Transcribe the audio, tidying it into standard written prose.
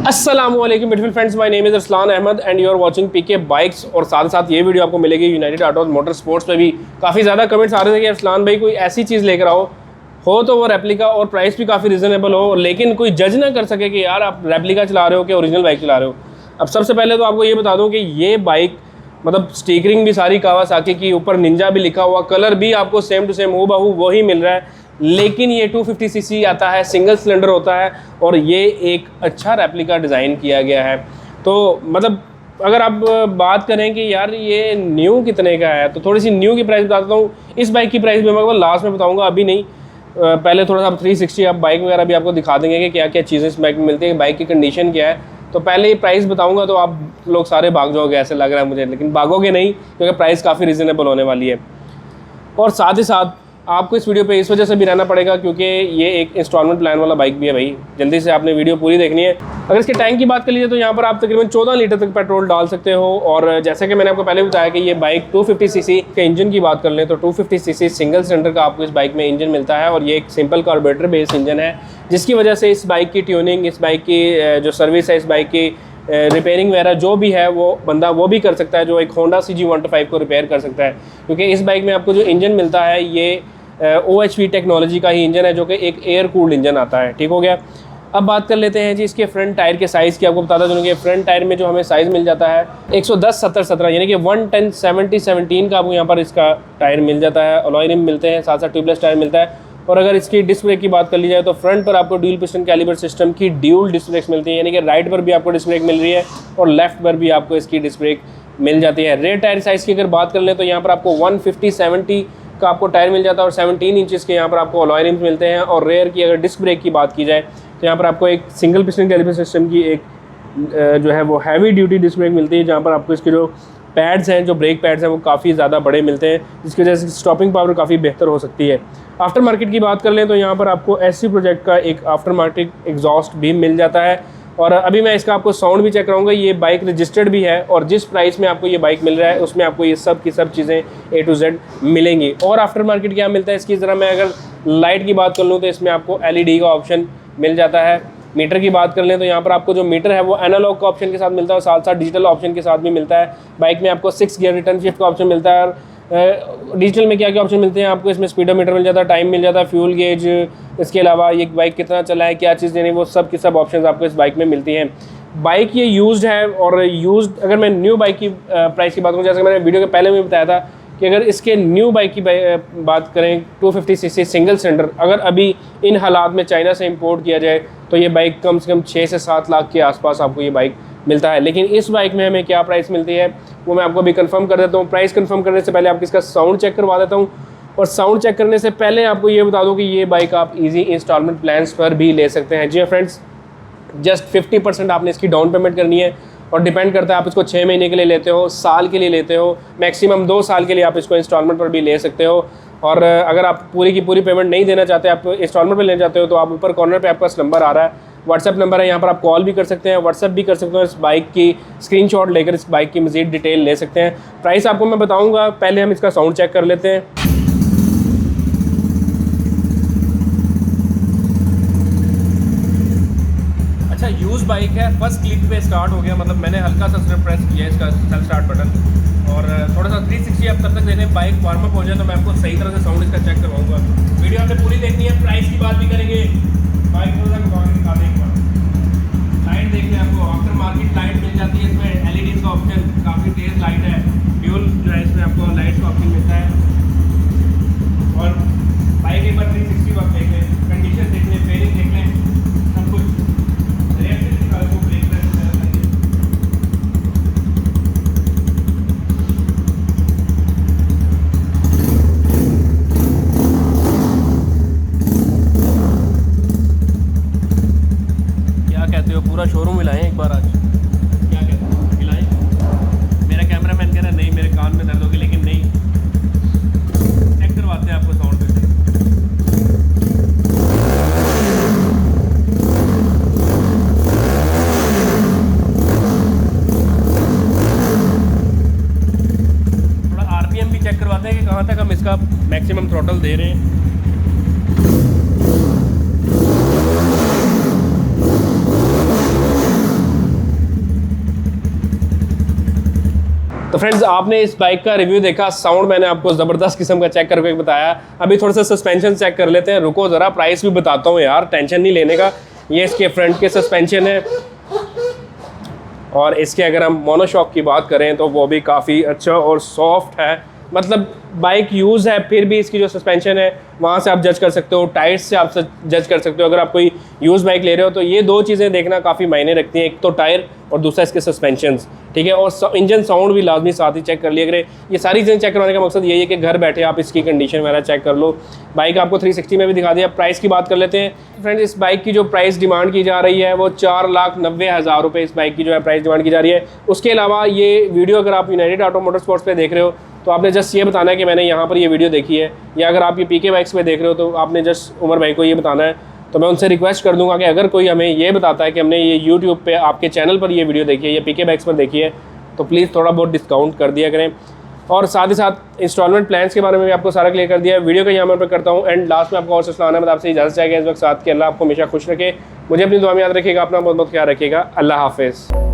अस्सलामुअलैकुम beautiful friends, my name is Arsalan Ahmed and you are watching PK bikes. और साथ साथ ये वीडियो आपको मिलेगी यूनाइटेड ऑटो मोटर स्पोर्ट्स पे भी। काफ़ी ज़्यादा कमेंट्स आ रहे थे कि अरसलान भाई कोई ऐसी चीज़ लेकर आओ हो तो वो रेप्लिका और प्राइस भी काफ़ी रीज़नेबल हो, लेकिन कोई जज ना कर सके कि यार आप रेप्लिका चला रहे हो कि ओरिजिनल बाइक चला रहे हो। अब सबसे पहले तो आपको ये बता दूँ कि ये बाइक मतलब स्टिकरिंग भी सारी कावासाकी की, ऊपर निंजा भी लिखा हुआ, कलर भी आपको सेम टू सेम हूबहू वही मिल रहा है, लेकिन ये 250 सीसी आता है, सिंगल सिलेंडर होता है और ये एक अच्छा रेप्लिका डिज़ाइन किया गया है। तो मतलब अगर आप बात करें कि यार ये न्यू कितने का है, तो थोड़ी सी न्यू की प्राइस बता देता हूँ। इस बाइक की प्राइस भी मैं लास्ट में बताऊँगा, अभी नहीं। पहले थोड़ा सा 360 आप बाइक वगैरह भी आपको दिखा देंगे कि क्या क्या चीज़ें इस बाइक में मिलती है, बाइक की कंडीशन क्या है। तो पहले ये प्राइस बताऊंगा तो आप लोग सारे भाग जाओगे ऐसे लग रहा है मुझे, लेकिन भागोगे नहीं क्योंकि प्राइस काफ़ी रीज़नेबल होने वाली है। और साथ ही साथ आपको इस वीडियो पे इस वजह से भी रहना पड़ेगा क्योंकि ये एक इंस्टॉलमेंट प्लान वाला बाइक भी है भाई, जल्दी से आपने वीडियो पूरी देखनी है। अगर इसके टैंक की बात कर लीजिए तो यहाँ पर आप तकरीबन 14 लीटर तक पेट्रोल डाल सकते हो। और जैसे कि मैंने आपको पहले बताया कि ये बाइक 250 सीसी के इंजन की बात कर लें तो 250 सीसी सिंगल सिलेंडर का आपको इस बाइक में इंजन मिलता है। और ये एक सिंपल कार्बोरेटर बेस्ड इंजन है, जिसकी वजह से इस बाइक की ट्यूनिंग, इस बाइक की जो सर्विस है, इस बाइक की रिपेयरिंग वगैरह जो भी है वो बंदा वो भी कर सकता है जो एक होंडा CG125 को रिपेयर कर सकता है। क्योंकि इस बाइक में आपको जो इंजन मिलता है ये OHV टेक्नोलॉजी का ही इंजन है, जो कि एक एयर कूल्ड इंजन आता है। ठीक हो गया। अब बात कर लेते हैं जी इसके फ्रंट टायर के साइज़ की। आपको बताता चलूँ कि फ्रंट टायर में जो हमें साइज़ मिल जाता है 110 70 17 यानी कि 110 70 17 का आपको यहाँ पर इसका टायर मिल जाता है। अलॉय रिम मिलते हैं, साथ साथ ट्यूबलेस टायर मिलता है। और अगर इसकी डिस्क ब्रेक की बात कर ली जाए तो फ्रंट पर आपको ड्यूल पिस्टन कैलिबर सिस्टम की ड्यूल डिस्क ब्रेक मिलती है, यानी कि राइट पर भी आपको डिस्क ब्रेक मिल रही है और लेफ्ट पर भी आपको इसकी डिस्क ब्रेक मिल जाती है। रेयर टायर साइज़ की अगर बात कर लें तो यहाँ पर आपको 150 70 का आपको टायर मिल जाता है और 17 इंचेस के यहाँ पर आपको अलॉय रिम्स मिलते हैं। और रेयर की अगर डिस्क ब्रेक की बात की जाए तो यहाँ पर आपको एक सिंगल पिस्टन कैलिपर सिस्टम की एक जो है वो हैवी ड्यूटी डिस्क ब्रेक मिलती है, जहाँ पर आपको इसके जो पैड्स हैं, जो ब्रेक पैड्स हैं, वो काफ़ी ज़्यादा बड़े मिलते हैं, जिसकी वजह से स्टॉपिंग पावर काफ़ी बेहतर हो सकती है। आफ्टर मार्केट की बात कर लें तो यहाँ पर आपको SC प्रोजेक्ट का एक आफ्टर मार्केट एग्जॉस्ट भी मिल जाता है। और अभी मैं इसका आपको साउंड भी चेक कराऊंगा। ये बाइक रजिस्टर्ड भी है और जिस प्राइस में आपको ये बाइक मिल रहा है उसमें आपको ये सब की सब चीज़ें A to Z मिलेंगी। और आफ्टर मार्केट क्या मिलता है इसकी ज़रा मैं अगर लाइट की बात कर लूँ तो इसमें आपको LED का ऑप्शन मिल जाता है। मीटर की बात कर लें तो यहाँ पर आपको जो मीटर है वो एनालॉग का ऑप्शन के साथ मिलता है और साथ साथ डिजिटल ऑप्शन के साथ भी मिलता है। बाइक में आपको 6 गियर रिटर्न शिफ्ट का ऑप्शन मिलता है। और डिजिटल में क्या क्या ऑप्शन मिलते हैं आपको, इसमें स्पीडोमीटर मिल जाता है, टाइम मिल जाता है, फ्यूल गेज, इसके अलावा ये बाइक कितना चला है, क्या चीज़ देनी, वो सब की सब ऑप्शन आपको इस बाइक में मिलती हैं। बाइक ये यूज्ड है और यूज्ड अगर मैं न्यू बाइक की प्राइस की बात करूँ, जैसे मैंने वीडियो के पहले में बताया था कि अगर इसके न्यू बाइक की बात करें 250 सीसी सिंगल सिलेंडर अगर अभी इन हालात में चाइना से इंपोर्ट किया जाए तो ये बाइक कम से कम 6 से 7 लाख के आसपास आपको ये बाइक मिलता है। लेकिन इस बाइक में हमें क्या प्राइस मिलती है वो मैं आपको अभी कंफर्म कर देता हूँ। प्राइस कंफर्म करने से पहले आपको इसका साउंड चेक करवा देता हूँ। और साउंड चेक करने से पहले आपको ये बता दूँ कि ये बाइक आप ईजी इंस्टॉलमेंट प्लान्स पर भी ले सकते हैं। जी फ्रेंड्स, जस्ट 50% आपने इसकी डाउन पेमेंट करनी है और डिपेंड करता है आप इसको 6 महीने के लिए लेते हो, साल के लिए लेते हो, मैक्सिमम 2 साल के लिए आप इसको इंस्टॉलमेंट पर भी ले सकते हो। और अगर आप पूरी की पूरी पेमेंट नहीं देना चाहते, आप इंस्टॉलमेंट पर लेना चाहते हो, तो आप ऊपर कॉर्नर पे आपका नंबर आ रहा है, व्हाट्सएप नंबर है, यहाँ पर आप कॉल भी कर सकते हैं, व्हाट्सएप भी कर सकते हो। इस बाइक की स्क्रीनशॉट लेकर इस बाइक की मज़ीद डिटेल ले सकते हैं। प्राइस आपको मैं बताऊँगा, पहले हम इसका साउंड चेक कर लेते हैं। अच्छा, यूज़ बाइक है, फर्स्ट क्लिक पे स्टार्ट हो गया, मतलब मैंने हल्का सा प्रेस किया इसका सेल्फ स्टार्ट बटन और थोड़ा सा 360 आप तब तक देने बाइक वार्म अप हो जाए तो मैं आपको सही तरह से साउंड इसका चेक करवाऊंगा। वीडियो आपने पूरी देखनी है, प्राइस की बात भी करेंगे, बाइक थोड़ा सा दिखा देंगे। लाइट देख लें, आपको आफ्टर मार्केट लाइट मिल जाती है, इसमें LED का ऑप्शन काफ़ी तेज़ लाइट है, ड्यूल जो है इसमें आपको लाइट का ऑप्शन मिलता है। और बाइक एक बार 360 आप देख लें, कंडीशन देख लें, फेयरिंग देख लें, सब कुछ रेयर से आपको ब्रेक प्रेस पूरा शोरूम हिलाएं एक बार आज। क्या कहते हैं, हिलाएं? मेरा कैमरामैन कह रहा है नहीं मेरे कान में दर्द होगी, लेकिन नहीं, चेक करवाते हैं आपको साउंड पे। थोड़ा RPM भी चेक करवाते हैं कि कहाँ तक हम इसका मैक्सिमम थ्रॉटल दे रहे हैं। तो फ्रेंड्स आपने इस बाइक का रिव्यू देखा, साउंड मैंने आपको ज़बरदस्त किस्म का चेक करके बताया। अभी थोड़ा सा सस्पेंशन चेक कर लेते हैं, रुको ज़रा, प्राइस भी बताता हूँ यार, टेंशन नहीं लेने का। ये इसके फ्रंट के सस्पेंशन है, और इसके अगर हम मोनोशॉक की बात करें तो वो भी काफ़ी अच्छा और सॉफ्ट है। मतलब बाइक यूज़ है फिर भी इसकी जो सस्पेंशन है वहाँ से आप जज कर सकते हो, टायर्स से आप जज कर सकते हो। अगर आप कोई यूज़ बाइक ले रहे हो तो ये दो चीज़ें देखना काफ़ी मायने रखती हैं, एक तो टायर और दूसरा इसके सस्पेंशंस, ठीक है। और इंजन साउंड भी लाजमी साथ ही चेक कर लिया करें। ये सारी चीज़ें चेक करवाने का मकसद यही है कि घर बैठे आप इसकी कंडीशन वगैरह चेक कर लो। बाइक आपको 360 में भी दिखा दिया। प्राइस की बात कर लेते हैं फ्रेंड्स। इस बाइक की जो प्राइस डिमांड की जा रही है वो 4,90,000 रुपये इस बाइक की जो है प्राइस डिमांड की जा रही है। उसके अलावा ये वीडियो अगर आप यूनाइटेड ऑटो मोटर स्पोर्ट्स पे देख रहे हो तो आपने जस्ट ये बताना है कि मैंने यहाँ पर ये वीडियो देखी है, या अगर आप ये पीके बाइक्स पे देख रहे हो तो आपने जस्ट उमर भाई को ये बताना है। तो मैं उनसे रिक्वेस्ट कर दूंगा कि अगर कोई हमें ये बताता है कि हमने ये यूट्यूब पे आपके चैनल पर ये वीडियो देखी है या पीके बाइक्स पर देखी है, तो प्लीज़ थोड़ा बहुत डिस्काउंट कर दिया करें। और साथ ही साथ इंस्टॉलमेंट प्लान्स के बारे में भी आपको सारा क्लियर कर दिया है। वीडियो का यहाँ पर करता हूँ एंड लास्ट में आपको और सलाम अहमद आपसे इजाज़त चाहिए इस वक्त साथ कि अल्लाह आपको हमेशा खुश रखे। मुझे अपनी दुआ में याद रखिएगा, अपना बहुत बहुत ख्याल रखिएगा। अल्लाह हाफिज़।